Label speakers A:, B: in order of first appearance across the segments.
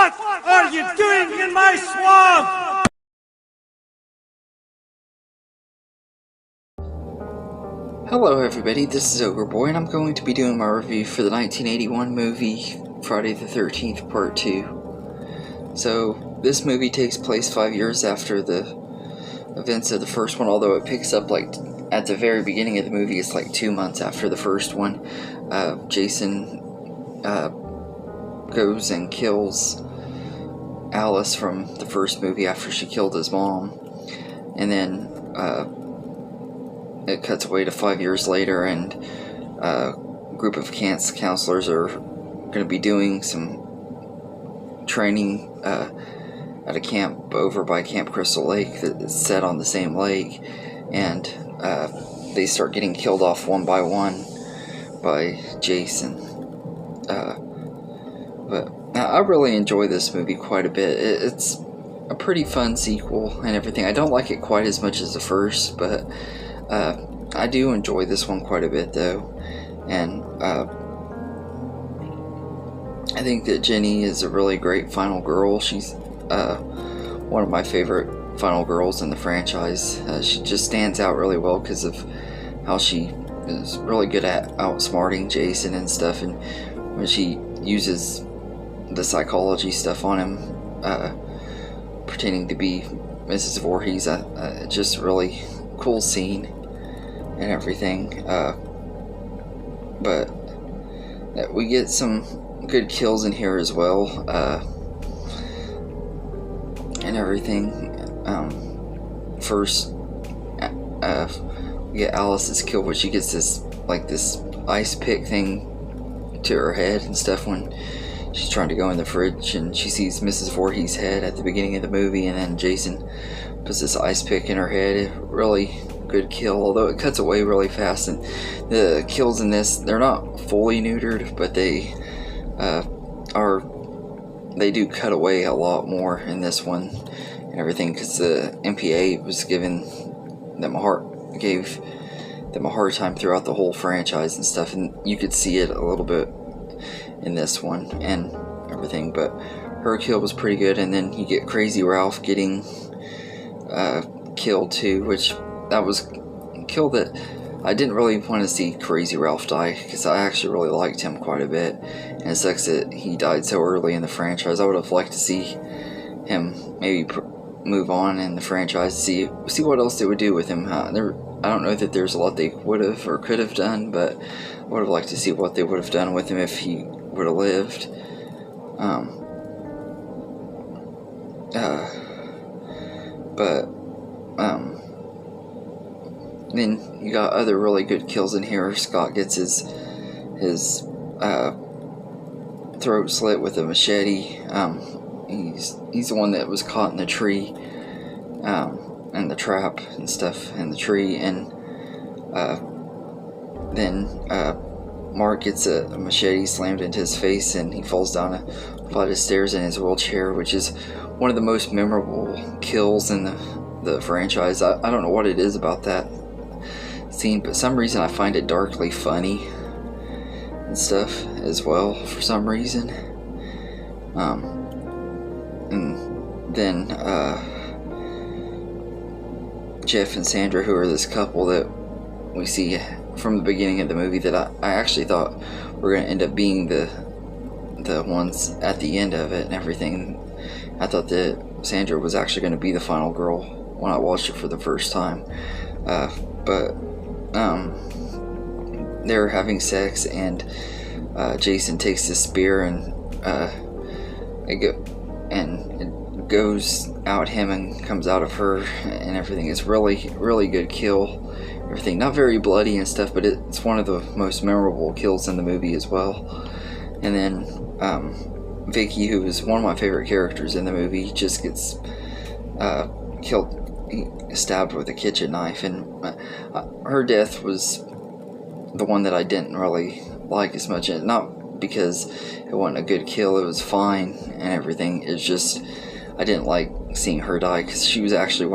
A: What are you doing in my swamp?
B: Hello everybody, this is Ogre Boy, and I'm going to be doing my review for the 1981 movie Friday the 13th Part 2. So, this movie takes place 5 years after the events of the first one, although it picks up like at the very beginning of the movie. It's like 2 months after the first one. Jason goes and kills Alice from the first movie after she killed his mom, and then it cuts away to 5 years later, and a group of counselors are going to be doing some training at a camp over by Camp Crystal Lake that's set on the same lake, and they start getting killed off one by one by Jason. But I really enjoy this movie quite a bit. It's a pretty fun sequel and everything. I don't like it quite as much as the first, but I do enjoy this one quite a bit though, and I think that Jenny is a really great final girl. She's one of my favorite final girls in the franchise. She just stands out really well because of how she is really good at outsmarting Jason and stuff, and when she uses the psychology stuff on him, pretending to be Mrs. Voorhees, just really cool scene and everything. But we get some good kills in here as well, and everything. First, we get Alice's kill, but she gets this ice pick thing to her head and stuff when she's trying to go in the fridge, and she sees Mrs. Voorhees' head at the beginning of the movie, and then Jason puts this ice pick in her head. Really good kill, although it cuts away really fast. And the kills in this, they're not fully neutered, but they do cut away a lot more in this one and everything, because the MPA was gave them a hard time throughout the whole franchise and stuff, and you could see it a little bit in this one and everything. But her kill was pretty good, and then you get Crazy Ralph getting killed too, which that was a kill that I didn't really want to see Crazy Ralph die, because I actually really liked him quite a bit, and it sucks that he died so early in the franchise. I would have liked to see him maybe move on in the franchise, see what else they would do with him. I don't know that there's a lot they would have or could have done, but I would have liked to see what they would have done with him if he would have lived. Then you got other really good kills in here. Scott gets his throat slit with a machete. He's the one that was caught in the tree, and the trap and stuff in the tree, and then Mark gets a machete slammed into his face, and he falls down a flight of stairs in his wheelchair, which is one of the most memorable kills in the franchise. I don't know what it is about that scene, but for some reason I find it darkly funny and stuff as well, for some reason. And then Jeff and Sandra, who are this couple that we see from the beginning of the movie, that I actually thought were going to end up being the ones at the end of it and everything. I thought that Sandra was actually going to be the final girl when I watched it for the first time. But they're having sex, and Jason takes this spear, and it goes out him and comes out of her and everything. It's really good kill. Everything not very bloody and stuff, but it's one of the most memorable kills in the movie as well. And then Vicky, who is one of my favorite characters in the movie, just gets killed, stabbed with a kitchen knife, and her death was the one that I didn't really like as much. And not because it wasn't a good kill, it was fine and everything. It's just I didn't like seeing her die, because she was actually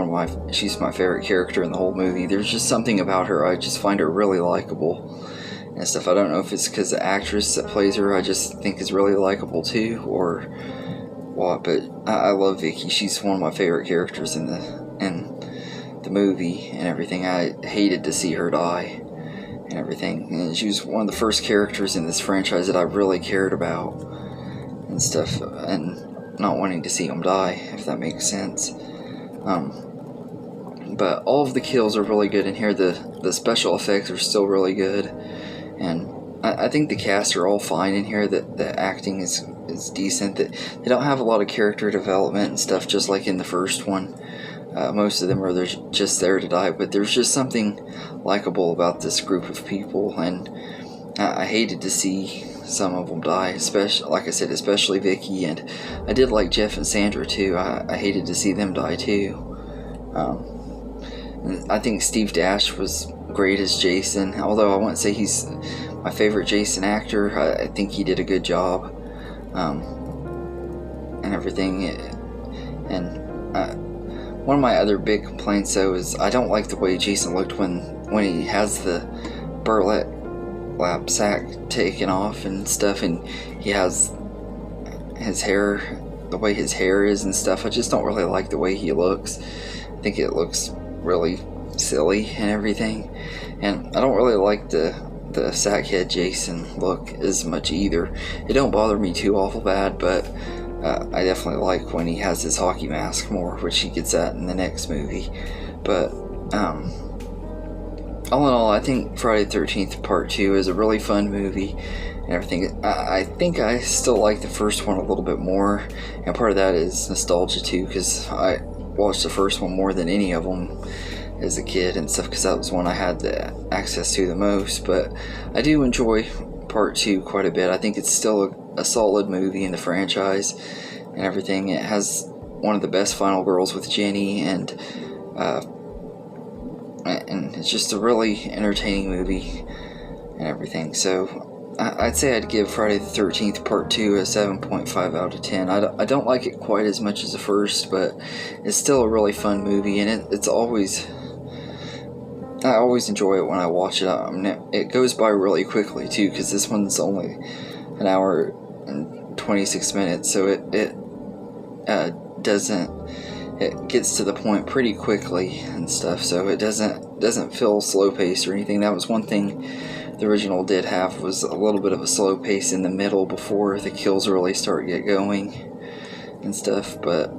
B: she's my favorite character in the whole movie. There's just something about her, I just find her really likable and stuff. I don't know if it's because the actress that plays her I just think is really likable too, or lot, but I love Vicky. She's one of my favorite characters in the movie and everything. I hated to see her die and everything, and she was one of the first characters in this franchise that I really cared about and stuff, and not wanting to see them die, if that makes sense. But all of the kills are really good in here. The special effects are still really good, and I think the cast are all fine in here. The acting is decent. That they don't have a lot of character development and stuff, just like in the first one. Most of them are just there to die, but there's just something likable about this group of people, and I hated to see some of them die, especially, like I said, especially Vicky, and I did like Jeff and Sandra too. I hated to see them die too. I think Steve Dash was great as Jason, although I wouldn't say he's my favorite Jason actor. I think he did a good job, and everything. And one of my other big complaints, though, is I don't like the way Jason looked when he has the burlap sack taken off and stuff, and he has his hair, the way his hair is and stuff. I just don't really like the way he looks. I think it looks really silly and everything, and I don't really like the sackhead Jason look as much either. It don't bother me too awful bad, but I definitely like when he has his hockey mask more, which he gets at in the next movie. But all in all, I think Friday the 13th Part 2 is a really fun movie and everything. I think I still like the first one a little bit more, and part of that is nostalgia too, because I watched the first one more than any of them as a kid and stuff, because that was one I had the access to the most. But I do enjoy Part 2 quite a bit. I think it's still a solid movie in the franchise and everything. It has one of the best final girls with Jenny, and it's just a really entertaining movie and everything. So I'd say I'd give Friday the 13th Part 2 a 7.5 out of 10. I don't like it quite as much as the first, but it's still a really fun movie, and I always enjoy it when I watch it. It goes by really quickly too, because this one's only an hour and 26 minutes, so it gets to the point pretty quickly and stuff, so it doesn't feel slow paced or anything. That was one thing the original did have, was a little bit of a slow pace in the middle before the kills really start get going and stuff. But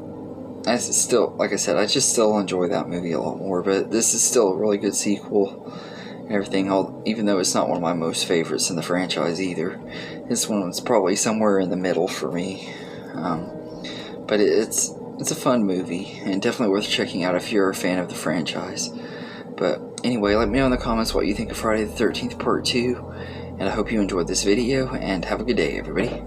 B: I still, like I said, I just still enjoy that movie a lot more. But this is still a really good sequel and everything, even though it's not one of my most favorites in the franchise either. This one's probably somewhere in the middle for me. But it's a fun movie, and definitely worth checking out if you're a fan of the franchise. But anyway, let me know in the comments what you think of Friday the 13th Part 2, and I hope you enjoyed this video, and have a good day, everybody.